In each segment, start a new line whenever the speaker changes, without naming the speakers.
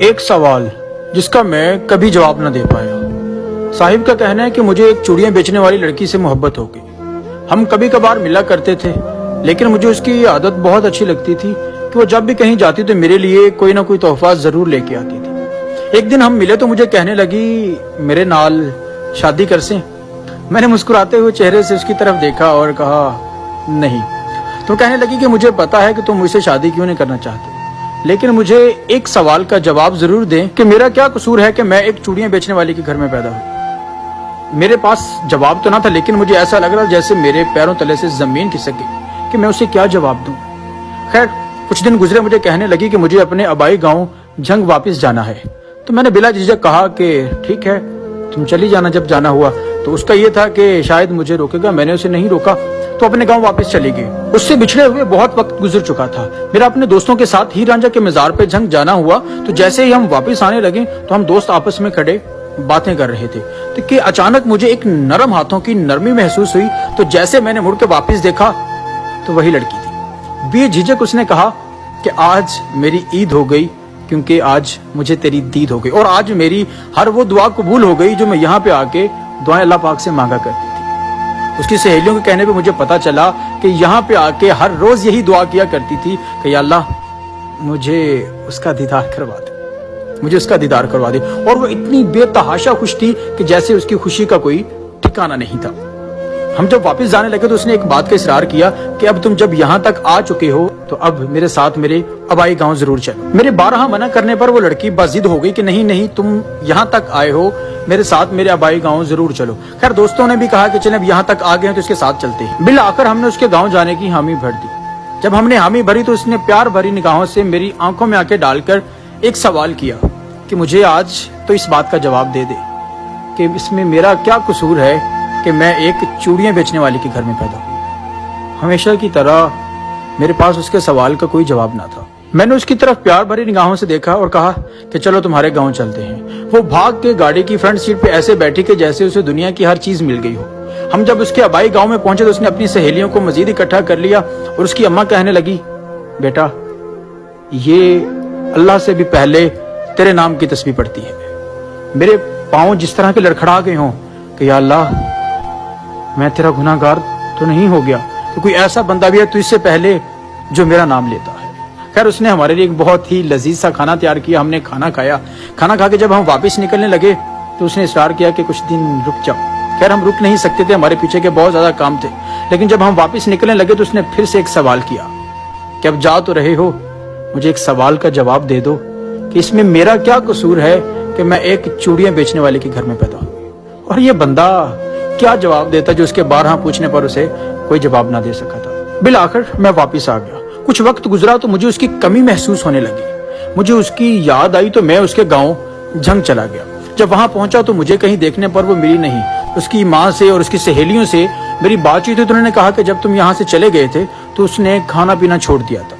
ایک سوال جس کا میں کبھی جواب نہ دے پایا۔ صاحب کا کہنا ہے کہ مجھے ایک چوڑیاں بیچنے والی لڑکی سے محبت ہو گئی۔ ہم کبھی کبھار ملا کرتے تھے، لیکن مجھے اس کی عادت بہت اچھی لگتی تھی کہ وہ جب بھی کہیں جاتی تو میرے لیے کوئی نہ کوئی تحفہ ضرور لے کے آتی تھی۔ ایک دن ہم ملے تو مجھے کہنے لگی میرے نال شادی کر سیں۔ میں نے مسکراتے ہوئے چہرے سے اس کی طرف دیکھا اور کہا نہیں۔ تو کہنے لگی کہ مجھے پتا ہے کہ تم مجھ سے شادی کیوں نہیں کرنا چاہتے، لیکن مجھے ایک سوال کا جواب ضرور دیں کہ میرا کیا قصور ہے کہ میں ایک چوڑیاں بیچنے والے کے گھر میں پیدا ہوں۔ میرے پاس جواب تو نہ تھا، لیکن مجھے ایسا لگ رہا جیسے میرے پیروں تلے سے زمین کھسک گئی کہ میں اسے کیا جواب دوں۔ خیر کچھ دن گزرے، مجھے کہنے لگی کہ مجھے اپنے آبائی گاؤں جھنگ واپس جانا ہے۔ تو میں نے بلا جھجک کہا کہ ٹھیک ہے تم چلی جانا جب جانا ہوا۔ تو اس کا یہ تھا کہ شاید مجھے روکے گا، میں نے اسے نہیں روکا تو اپنے گاؤں واپس چلی گئی۔ اس سے بچھڑے ہوئے بہت وقت گزر چکا تھا۔ میرا اپنے دوستوں کے ساتھ ہیر رانجھا کے مزار پہ جھنگ جانا ہوا تو جیسے ہی ہم واپس آنے لگے تو ہم دوست آپس میں کھڑے باتیں کر رہے تھے کہ اچانک مجھے ایک نرم ہاتھوں کی نرمی محسوس ہوئی۔ تو جیسے میں نے مڑ کے واپس دیکھا تو وہی لڑکی تھی۔ بے جھجک اس نے کہا کہ آج میری عید ہو گئی، کیونکہ آج مجھے تیری دید ہو گئی، اور آج میری ہر وہ دعا قبول ہو گئی جو میں یہاں پہ آ کے دعائیں اللہ پاک سے مانگا کرتی تھی۔ اس کی سہیلیوں کے کہنے پہ مجھے پتا چلا کہ یہاں پہ آ کے ہر روز یہی دعا کیا کرتی تھی کہ یا اللہ مجھے اس کا دیدار کروا دے، مجھے اس کا دیدار کروا دے۔ اور وہ اتنی بے تحاشا خوش تھی کہ جیسے اس کی خوشی کا کوئی ٹھکانہ نہیں تھا۔ ہم جب واپس جانے لگے تو اس نے ایک بات کا اصرار کیا کہ اب تم جب یہاں تک آ چکے ہو تو اب میرے ساتھ میرے آبائی گاؤں ضرور چلو۔ میرے بارہا منع کرنے پر وہ لڑکی باضد ہو گئی کہ نہیں تم یہاں تک آئے ہو، میرے ساتھ میرے آبائی گاؤں ضرور چلو۔ خیر دوستوں نے بھی کہا کہ چلیں اب یہاں تک آ گئے ہیں تو اس کے ساتھ چلتے ہیں۔ بالآخر ہم نے اس کے گاؤں جانے کی حامی بھر دی۔ جب ہم نے حامی بھری تو اس نے پیار بھری نگاہوں سے میری آنکھوں میں آنکھیں ڈال کر ایک سوال کیا کہ مجھے آج تو اس بات کا جواب دے دے کہ اس میں میرا کیا قصور ہے کہ میں ایک چوڑیاں بیچنے والے کے گھر میں پیدا ہوئی۔ ہمیشہ کی طرح میرے پاس اس کے سوال کا کوئی جواب نہ تھا۔ میں نے اس کی طرف پیار بھری نگاہوں سے دیکھا اور کہا کہ چلو تمہارے گاؤں چلتے ہیں۔ وہ بھاگ کے گاڑی کی فرنٹ سیٹ پہ ایسے بیٹھی کہ جیسے اسے دنیا کی ہر چیز مل گئی ہو۔ ہم جب اس کے آبائی گاؤں میں پہنچے تو اس نے اپنی سہیلیوں کو مزید اکٹھا کر لیا اور اس کی اماں کہنے لگی بیٹا یہ اللہ سے بھی پہلے تیرے نام کی تسبیح پڑھتی ہے۔ میرے پاؤں جس طرح کے لڑکھڑا گئے ہوں کہ یا اللہ میں تیرا گناہ گار تو نہیں ہو گیا، تو کوئی ایسا بندہ بھی ہے تو اس سے پہلے جو میرا نام لیتا ہے۔ خیر اس نے ہمارے لیے ایک بہت ہی لذیذ سا کھانا تیار کیا۔ ہم نے کھانا کھایا۔ کھانا کھا کے جب ہم واپس نکلنے لگے تو اس نے اصرار کیا کہ کچھ دن رک جاؤ۔ خیر ہم رک نہیں سکتے تھے، ہمارے پیچھے کے بہت زیادہ کام تھے، لیکن جب ہم واپس نکلنے لگے تو اس نے پھر سے ایک سوال کیا کہ اب جا تو رہے ہو، مجھے ایک سوال کا جواب دے دو کہ اس میں میرا کیا قصور ہے کہ میں ایک چوڑیاں بیچنے والے کے گھر میں پیدا ہوئی۔ اور یہ بندہ کیا جواب دیتا جو اس کے بارہا پوچھنے پر اسے کوئی جواب نہ دے سکا تھا۔ بالآخر میں واپس آ گیا۔ کچھ وقت گزرا تو مجھے اس کی کمی محسوس ہونے لگی۔ مجھے اس کی یاد آئی تو میں اس کے گاؤں جھنگ چلا گیا۔ جب وہاں پہنچا تو مجھے کہیں دیکھنے پر وہ ملی نہیں۔ اس کی ماں سے اور اس کی سہیلیوں سے میری بات چیت ہوئی تو انہوں نے کہا کہ جب تم یہاں سے چلے گئے تھے تو اس نے کھانا پینا چھوڑ دیا تھا،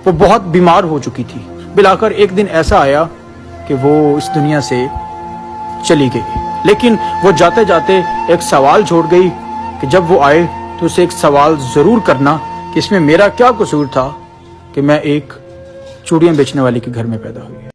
وہ بہت بیمار ہو چکی تھی۔ بالآخر ایک دن ایسا آیا کہ وہ اس دنیا سے چلی گئی، لیکن وہ جاتے جاتے ایک سوال چھوڑ گئی کہ جب وہ آئے تو اسے ایک سوال ضرور کرنا کہ اس میں میرا کیا قصور تھا کہ میں ایک چوڑیاں بیچنے والے کے گھر میں پیدا ہوئی۔